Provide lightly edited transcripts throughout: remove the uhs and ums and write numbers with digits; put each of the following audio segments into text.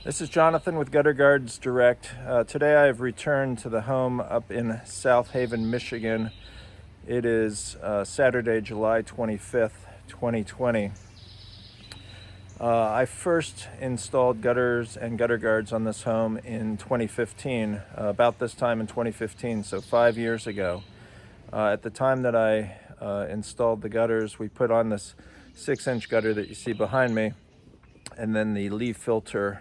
This is Jonathan with Gutter Guards Direct. Today I have returned to the home up in South Haven, Michigan. It is Saturday, July 25th, 2020. I first installed gutters and gutter guards on this home in 2015, about this time in 2015, so 5 years ago. At the time that I installed the gutters, we put on this 6-inch gutter that you see behind me, and then the LeafFilter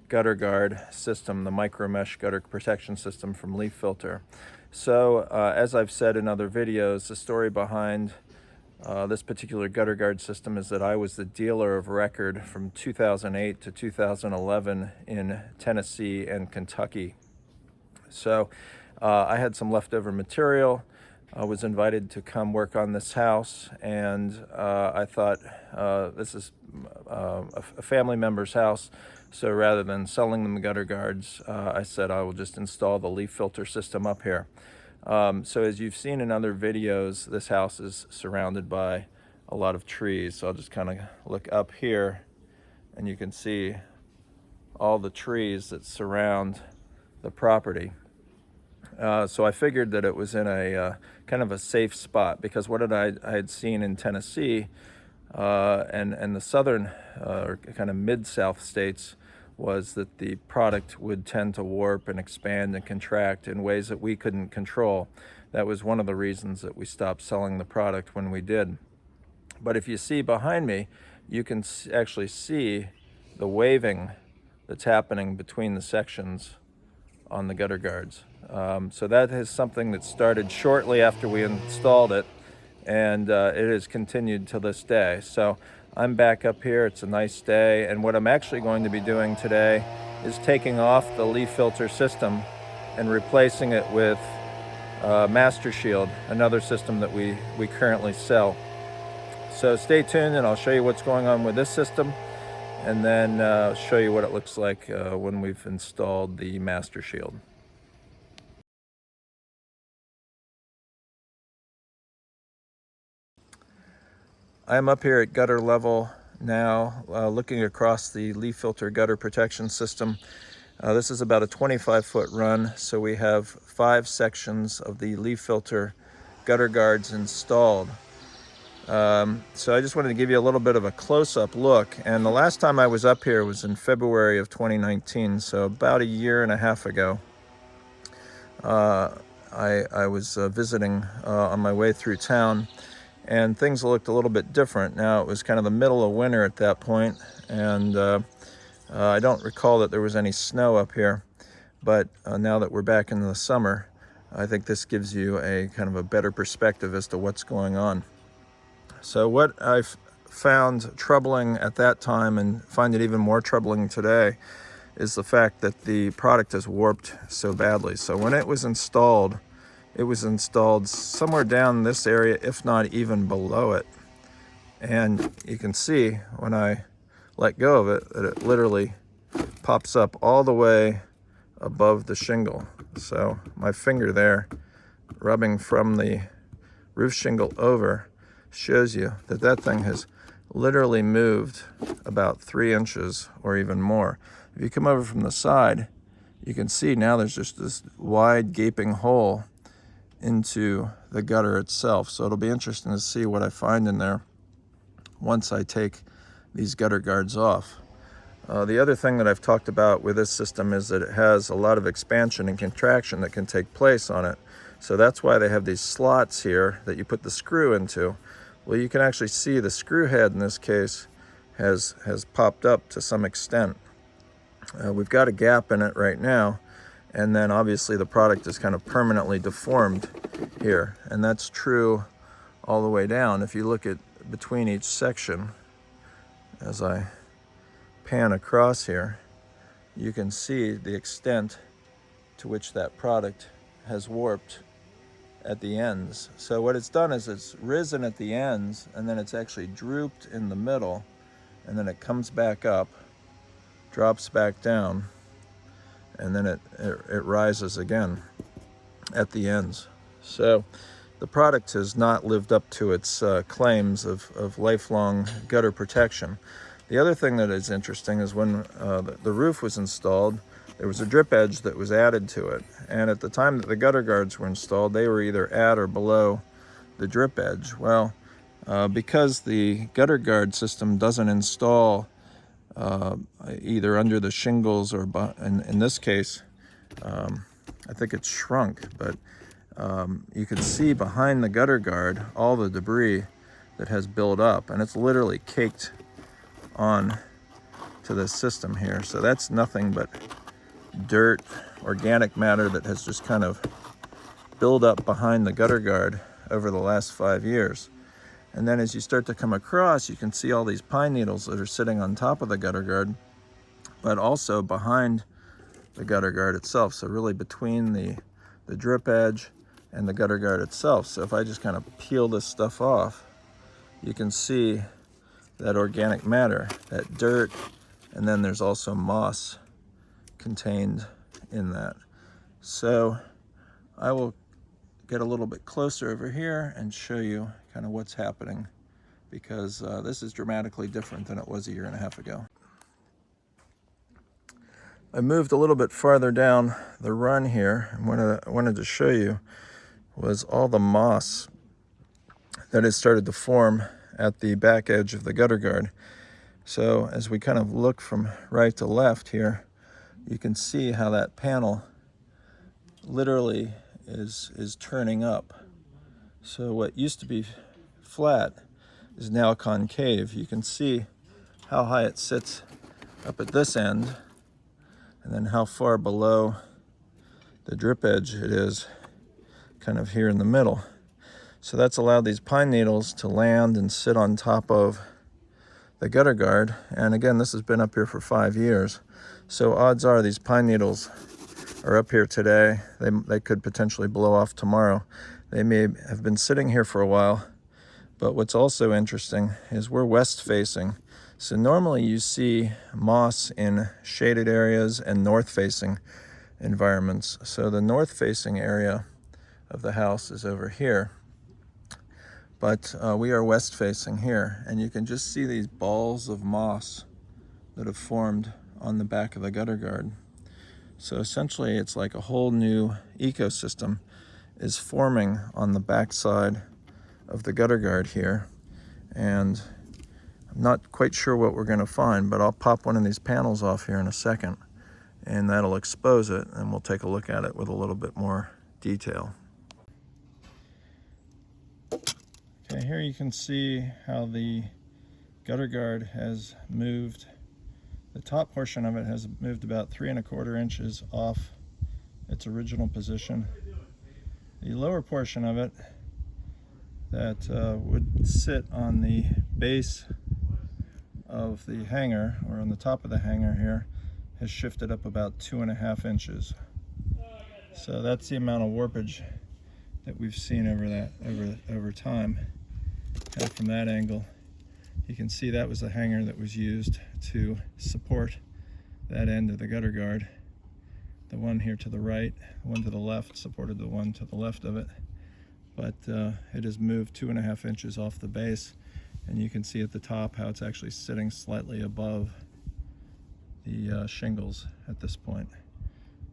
gutter guard system, the micro mesh gutter protection system from LeafFilter. So as I've said in other videos, the story behind this particular gutter guard system is that I was the dealer of record from 2008 to 2011 in Tennessee and Kentucky. So I had some leftover material. I was invited to come work on this house, and I thought this is a family member's house, so rather than selling them the gutter guards, I said I will just install the LeafFilter system up here. So as you've seen in other videos, this house is surrounded by a lot of trees, so I'll just kind of look up here and you can see all the trees that surround the property. So I figured that it was in a kind of a safe spot, because what I had seen in Tennessee and the southern or kind of mid-south states was that the product would tend to warp and expand and contract in ways that we couldn't control. That was one of the reasons that we stopped selling the product when we did. But if you see behind me, you can actually see the waving that's happening between the sections on the gutter guards. So that is something that started shortly after we installed it, and it has continued to this day. So I'm back up here. It's a nice day, and what I'm actually going to be doing today is taking off the LeafFilter system and replacing it with Master Shield, another system that we currently sell. So stay tuned and I'll show you what's going on with this system, and then show you what it looks like when we've installed the Master Shield. I'm up here at gutter level now, looking across the LeafFilter gutter protection system. This is about a 25-foot run, so we have 5 sections of the LeafFilter gutter guards installed. So I just wanted to give you a little bit of a close-up look, and the last time I was up here was in February of 2019, so about a year and a half ago. I was visiting on my way through town, and things looked a little bit different. Now it was kind of the middle of winter at that point, and I don't recall that there was any snow up here, but now that we're back into the summer, I think this gives you a kind of a better perspective as to what's going on. So what I've found troubling at that time, and find it even more troubling today, is the fact that the product has warped so badly. So when it was installed somewhere down this area, if not even below it. And you can see when I let go of it that it literally pops up all the way above the shingle. So my finger there, rubbing from the roof shingle over, shows you that that thing has literally moved about 3 inches or even more. If you come over from the side, you can see now there's just this wide gaping hole into the gutter itself. So it'll be interesting to see what I find in there once I take these gutter guards off. The other thing that I've talked about with this system is that it has a lot of expansion and contraction that can take place on it. So that's why they have these slots here that you put the screw into. Well, you can actually see the screw head in this case has popped up to some extent. We've got a gap in it right now, and then obviously the product is kind of permanently deformed here, and that's true all the way down. If you look at between each section, as I pan across here, you can see the extent to which that product has warped at the ends. So what it's done is it's risen at the ends, and then it's actually drooped in the middle, and then it comes back up, drops back down, and then it rises again at the ends. So the product has not lived up to its claims of lifelong gutter protection. The other thing that is interesting is when the roof was installed, there was a drip edge that was added to it. And at the time that the gutter guards were installed, they were either at or below the drip edge. Well, because the gutter guard system doesn't install either under the shingles or in this case, I think it's shrunk, but you can see behind the gutter guard all the debris that has built up, and it's literally caked on to this system here. So that's nothing but dirt, organic matter that has just kind of built up behind the gutter guard over the last 5 years. And then as you start to come across, you can see all these pine needles that are sitting on top of the gutter guard, but also behind the gutter guard itself. So really between the drip edge and the gutter guard itself. So if I just kind of peel this stuff off, you can see that organic matter, that dirt, and then there's also moss contained in that. So I will get a little bit closer over here and show you kind of what's happening, because this is dramatically different than it was 1.5 years ago. I moved a little bit farther down the run here, and what I wanted to show you was all the moss that has started to form at the back edge of the gutter guard. So as we kind of look from right to left here, you can see how that panel literally is turning up. So what used to be flat is now concave. You can see how high it sits up at this end, and then how far below the drip edge it is kind of here in the middle. So that's allowed these pine needles to land and sit on top of the gutter guard. And again, this has been up here for 5 years. So odds are these pine needles are up here today. They could potentially blow off tomorrow. They may have been sitting here for a while. But what's also interesting is we're west facing. So normally you see moss in shaded areas and north facing environments. So the north facing area of the house is over here. But we are west facing here, and you can just see these balls of moss that have formed on the back of the gutter guard. So essentially it's like a whole new ecosystem is forming on the back side of the gutter guard here. And I'm not quite sure what we're going to find, but I'll pop one of these panels off here in a second, and that'll expose it, and we'll take a look at it with a little bit more detail. Okay, here you can see how the gutter guard has moved. The top portion of it has moved about 3¼ inches off its original position. The lower portion of it that would sit on the base of the hanger, or on the top of the hanger here, has shifted up about 2½ inches. So that's the amount of warpage that we've seen over time. And from that angle, you can see that was the hanger that was used to support that end of the gutter guard. The one here to the right, the one to the left supported the one to the left of it. But it has moved 2½ inches off the base, and you can see at the top how it's actually sitting slightly above the shingles at this point.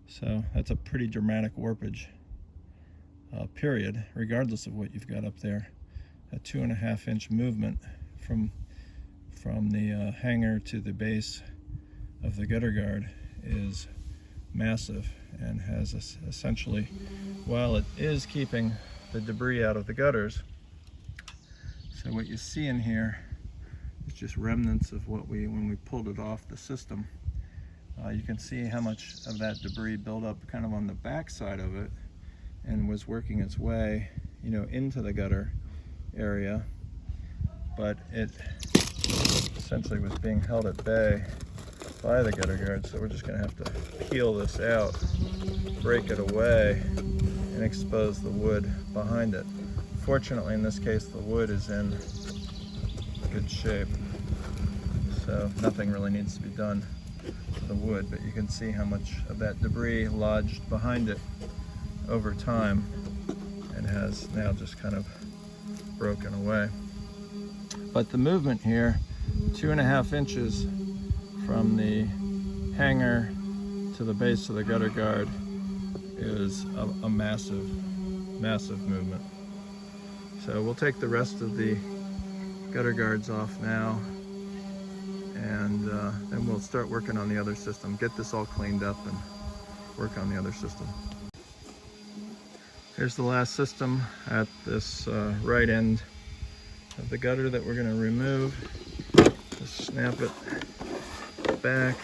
So that's a pretty dramatic warpage period, regardless of what you've got up there. A 2½ inch movement from the hanger to the base of the gutter guard is massive, and has essentially, while it is keeping the debris out of the gutters, so what you see in here is just remnants of when we pulled it off the system. You can see how much of that debris built up kind of on the back side of it and was working its way, into the gutter area, but it essentially was being held at bay by the gutter guard. So we're just going to have to peel this out, break it away, and expose the wood behind it. Fortunately, in this case, the wood is in good shape, so nothing really needs to be done to the wood, but you can see how much of that debris lodged behind it over time and has now just kind of broken away. But the movement here 2.5 inches from the hanger to the base of the gutter guard is a massive movement. So we'll take the rest of the gutter guards off now, and then we'll start working on the other system, get this all cleaned up and work on the other system. Here's the last system at this right end of the gutter that we're going to remove. Just snap it back.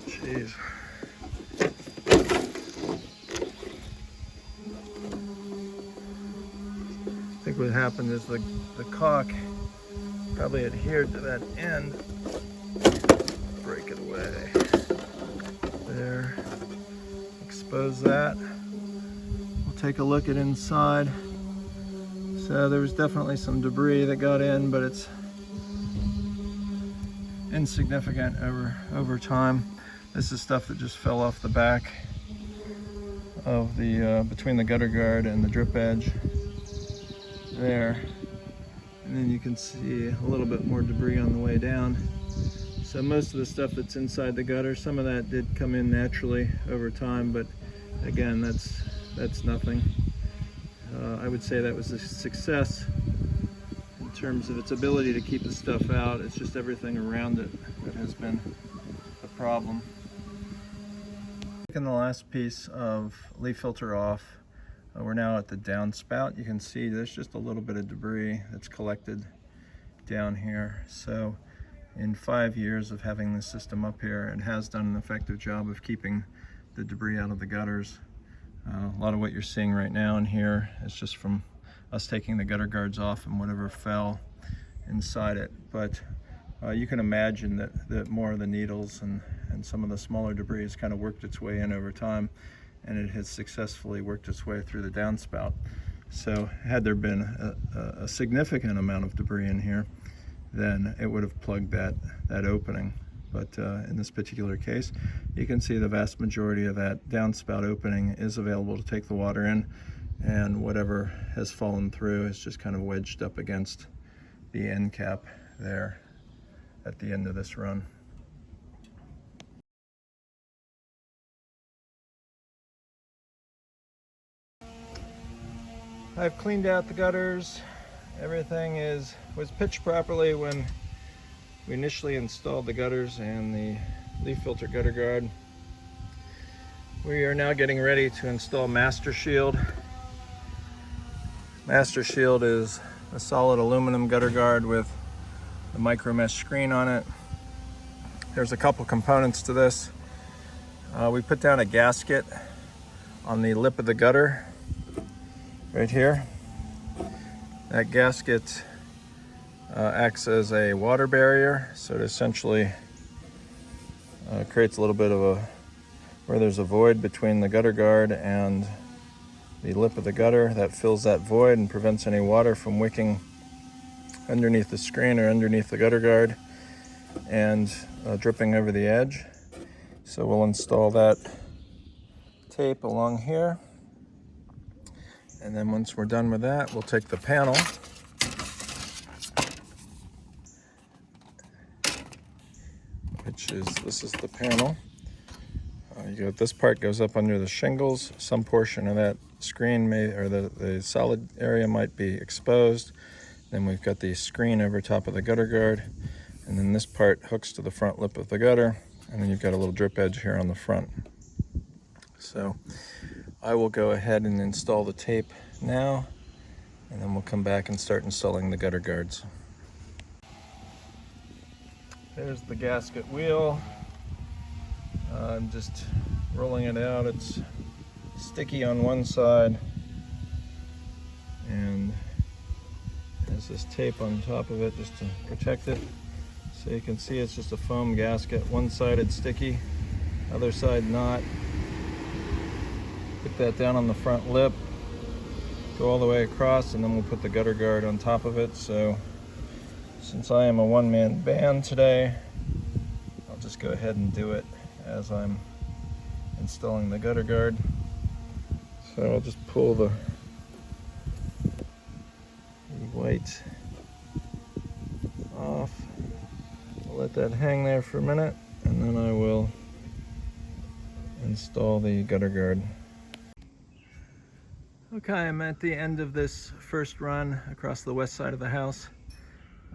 Jeez. I think what happened is the caulk probably adhered to that end. Break it away. There. Expose that. We'll take a look at inside. So there was definitely some debris that got in, but it's insignificant over time. This is stuff that just fell off the back of the between the gutter guard and the drip edge there, and then you can see a little bit more debris on the way down. So most of the stuff that's inside the gutter, some of that did come in naturally over time, but again, that's nothing. I would say that was a success in terms of its ability to keep the stuff out. It's just everything around it that has been a problem. Taking the last piece of LeafFilter off, we're now at the downspout. You can see there's just a little bit of debris that's collected down here. So in 5 years of having this system up here, it has done an effective job of keeping the debris out of the gutters. A lot of what you're seeing right now in here is just from us taking the gutter guards off and whatever fell inside it. But you can imagine that more of the needles and some of the smaller debris has kind of worked its way in over time, and it has successfully worked its way through the downspout. So had there been a significant amount of debris in here, then it would have plugged that opening. But in this particular case, you can see the vast majority of that downspout opening is available to take the water in, and whatever has fallen through is just kind of wedged up against the end cap there at the end of this run. I've cleaned out the gutters. Everything was pitched properly when we initially installed the gutters and the LeafFilter gutter guard. We are now getting ready to install Master Shield. Master Shield is a solid aluminum gutter guard with a micro mesh screen on it. There's a couple components to this. We put down a gasket on the lip of the gutter right here. That gasket acts as a water barrier, so it essentially creates a little bit of where there's a void between the gutter guard and the lip of the gutter. That fills that void and prevents any water from wicking underneath the screen or underneath the gutter guard and dripping over the edge. So we'll install that tape along here. And then once we're done with that, we'll take the panel, this is the panel. This part goes up under the shingles. Some portion of that screen the solid area might be exposed. Then we've got the screen over top of the gutter guard. And then this part hooks to the front lip of the gutter. And then you've got a little drip edge here on the front. So I will go ahead and install the tape now, and then we'll come back and start installing the gutter guards. There's the gasket wheel. I'm just rolling it out. It's sticky on one side, and there's this tape on top of it just to protect it. So you can see it's just a foam gasket. One side it's sticky, other side not. Put that down on the front lip, go all the way across, and then we'll put the gutter guard on top of it. So since I am a one-man band today, just go ahead and do it as I'm installing the gutter guard. So I'll just pull the white off. I'll let that hang there for a minute, and then I will install the gutter guard. Okay, I'm at the end of this first run across the west side of the house.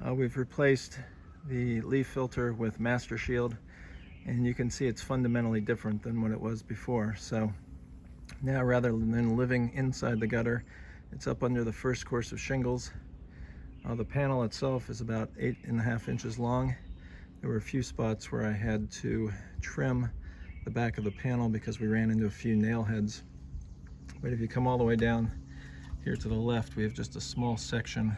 We've replaced the LeafFilter with Master Shield, and you can see it's fundamentally different than what it was before. So now, rather than living inside the gutter, it's up under the first course of shingles. The panel itself is about 8.5 inches long. There were a few spots where I had to trim the back of the panel because we ran into a few nail heads. But if you come all the way down here to the left, we have just a small section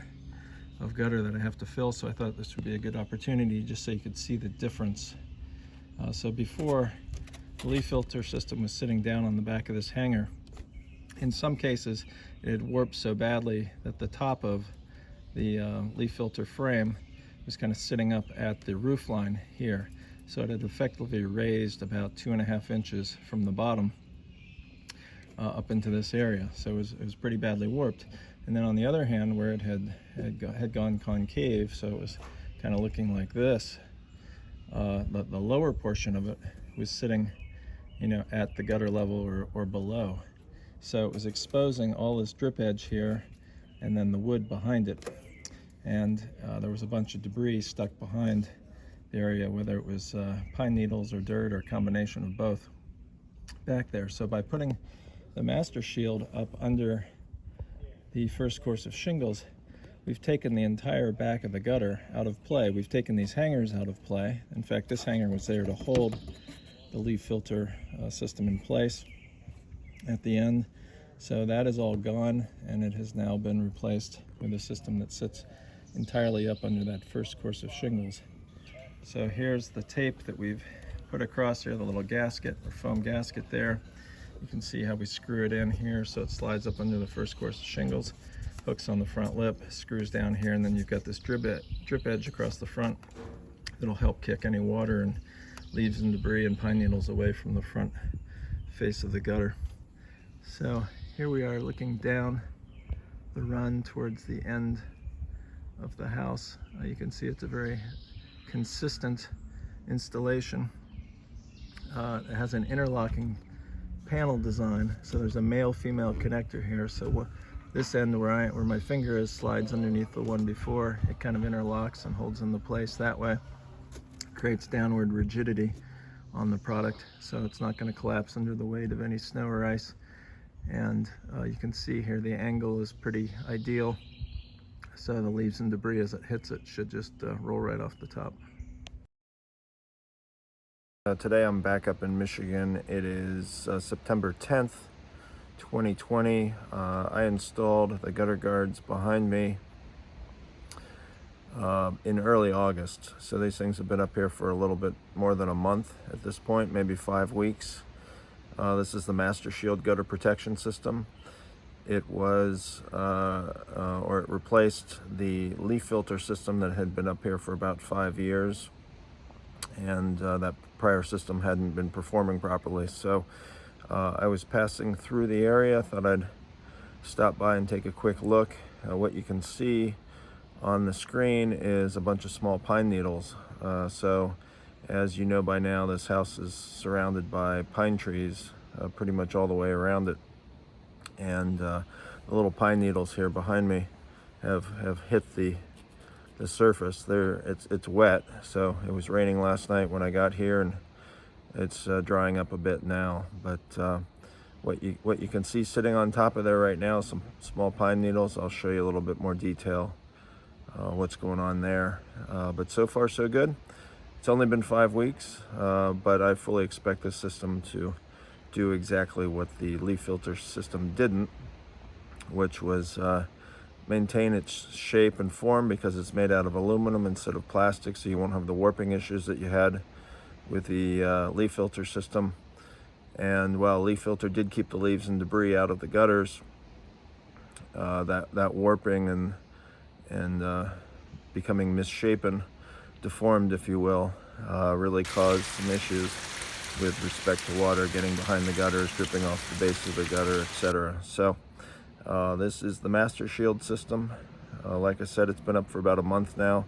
of gutter that I have to fill, so I thought this would be a good opportunity just so you could see the difference. So before, the LeafFilter system was sitting down on the back of this hanger. In some cases, it had warped so badly that the top of the LeafFilter frame was kind of sitting up at the roof line here. So it had effectively raised about 2.5 inches from the bottom up into this area. So it was pretty badly warped. And then on the other hand, where it had gone concave, so it was kind of looking like this, the lower portion of it was sitting, you know, at the gutter level or below. So it was exposing all this drip edge here and then the wood behind it. And there was a bunch of debris stuck behind the area, whether it was pine needles or dirt or a combination of both back there. So by putting the Master Shield up under the first course of shingles, we've taken the entire back of the gutter out of play. We've taken these hangers out of play. In fact, this hanger was there to hold the LeafFilter system in place at the end. So that is all gone, and it has now been replaced with a system that sits entirely up under that first course of shingles. So here's the tape that we've put across here, the little gasket or foam gasket there. You can see how we screw it in here so it slides up under the first course of shingles, hooks on the front lip, screws down here, and then you've got this drip edge across the front that'll help kick any water and leaves and debris and pine needles away from the front face of the gutter. So here we are looking down the run towards the end of the house. You can see it's a very consistent installation. It has an interlocking panel design, so there's a male-female connector here. So this end where my finger is slides underneath the one before. It kind of interlocks and holds into place that way. Creates downward rigidity on the product, so it's not going to collapse under the weight of any snow or ice. And you can see here the angle is pretty ideal, so the leaves and debris as it hits it should just roll right off the top. Today I'm back up in Michigan. It is September 10th, 2020. I installed the gutter guards behind me in early August. So these things have been up here for a little bit more than a month at this point, maybe 5 weeks. This is the Master Shield gutter protection system. It was, or it replaced the LeafFilter system that had been up here for about 5 years. And that prior system hadn't been performing properly. So I was passing through the area, thought I'd stop by and take a quick look. What you can see on the screen is a bunch of small pine needles. So as you know by now, this house is surrounded by pine trees pretty much all the way around it. And the little pine needles here behind me have hit the surface there. It's wet, so it was raining last night when I got here, and it's drying up a bit now. But what you can see sitting on top of there right now is some small pine needles. I'll show you a little bit more detail what's going on there. But so far so good. It's only been 5 weeks, but I fully expect this system to do exactly what the LeafFilter system didn't, which was maintain its shape and form, because it's made out of aluminum instead of plastic, so you won't have the warping issues that you had with the LeafFilter system. And while LeafFilter did keep the leaves and debris out of the gutters, that warping and becoming misshapen, deformed if you will, really caused some issues with respect to water getting behind the gutters, dripping off the base of the gutter, etc. So this is the Master Shield system. Like I said, it's been up for about a month now,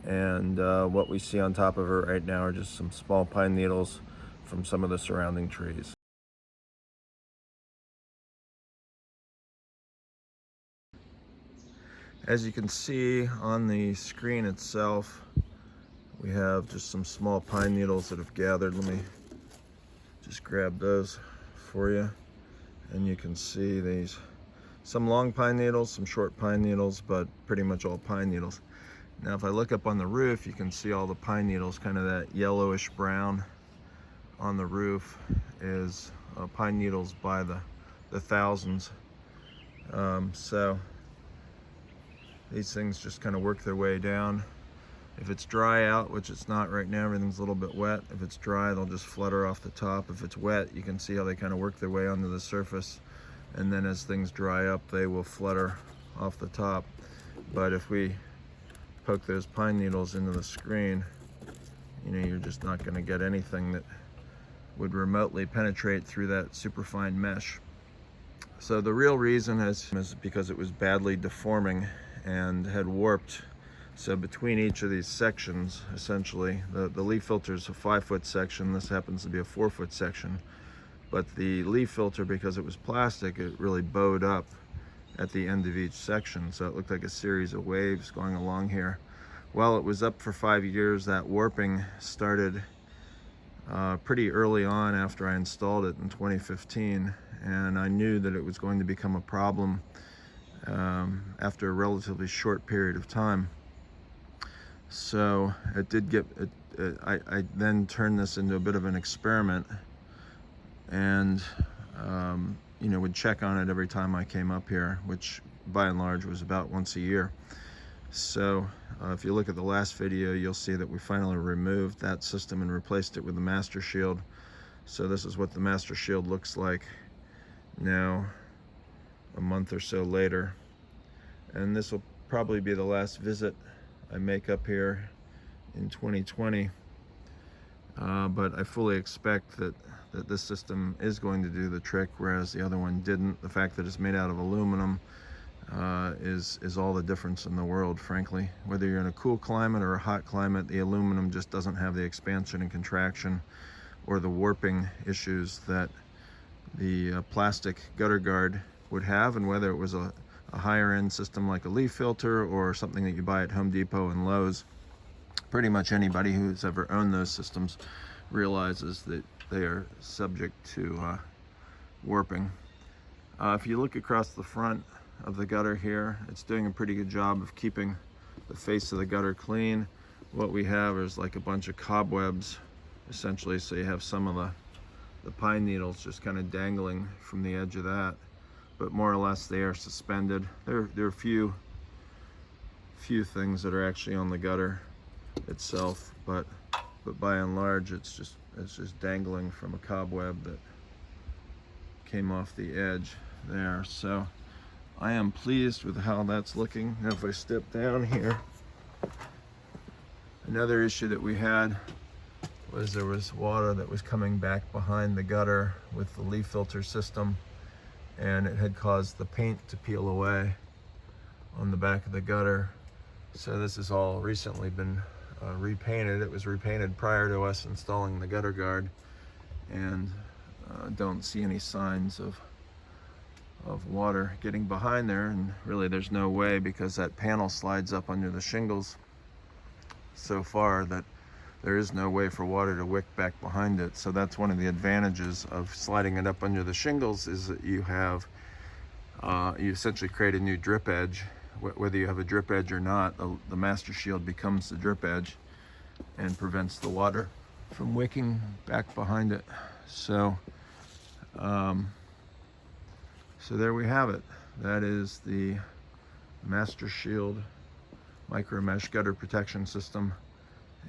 and what we see on top of it right now are just some small pine needles from some of the surrounding trees. As you can see on the screen itself, we have just some small pine needles that have gathered. Let me just grab those for you. And you can see these, some long pine needles, some short pine needles, but pretty much all pine needles. Now if I look up on the roof, you can see all the pine needles, kind of that yellowish brown on the roof is pine needles by the thousands. So these things just kind of work their way down. If it's dry out, which it's not right now, everything's a little bit wet. If it's dry, they'll just flutter off the top. If it's wet, you can see how they kind of work their way onto the surface. And then as things dry up, they will flutter off the top. But if we poke those pine needles into the screen, you know, you're just not going to get anything that would remotely penetrate through that superfine mesh. So the real reason is because it was badly deforming and had warped. So between each of these sections, essentially, the LeafFilter is a 5-foot section. This happens to be a 4-foot section. But the LeafFilter, because it was plastic, it really bowed up at the end of each section. So it looked like a series of waves going along here. Well, it was up for 5 years. That warping started pretty early on after I installed it in 2015. And I knew that it was going to become a problem after a relatively short period of time. So it did get, I then turned this into a bit of an experiment, and you know, would check on it every time I came up here, which by and large was about once a year. So if you look at the last video, you'll see that we finally removed that system and replaced it with the Master Shield. So this is what the Master Shield looks like now, a month or so later. And this will probably be the last visit I make up here in 2020. But I fully expect that this system is going to do the trick, whereas the other one didn't. The fact that it's made out of aluminum is all the difference in the world, frankly. Whether you're in a cool climate or a hot climate, the aluminum just doesn't have the expansion and contraction or the warping issues that the plastic gutter guard would have. And whether it was a higher end system like a LeafFilter or something that you buy at Home Depot and Lowe's, pretty much anybody who's ever owned those systems realizes that they are subject to warping. If you look across the front of the gutter here, it's doing a pretty good job of keeping the face of the gutter clean. What we have is like a bunch of cobwebs, essentially, so you have some of the pine needles just kind of dangling from the edge of that. But more or less they are suspended. There are a few things that are actually on the gutter itself, but by and large it's just dangling from a cobweb that came off the edge there. So I am pleased with how that's looking. Now if I step down here, another issue that we had was there was water that was coming back behind the gutter with the LeafFilter system, and it had caused the paint to peel away on the back of the gutter. So this has all recently been repainted. It was repainted prior to us installing the gutter guard, and don't see any signs of water getting behind there. And really there's no way, because that panel slides up under the shingles so far that there is no way for water to wick back behind it. So that's one of the advantages of sliding it up under the shingles, is that you have, you essentially create a new drip edge. Whether you have a drip edge or not, the Master Shield becomes the drip edge and prevents the water from wicking back behind it. So, so there we have it. That is the Master Shield micro mesh gutter protection system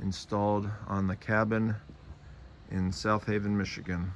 installed on the cabin in South Haven, Michigan.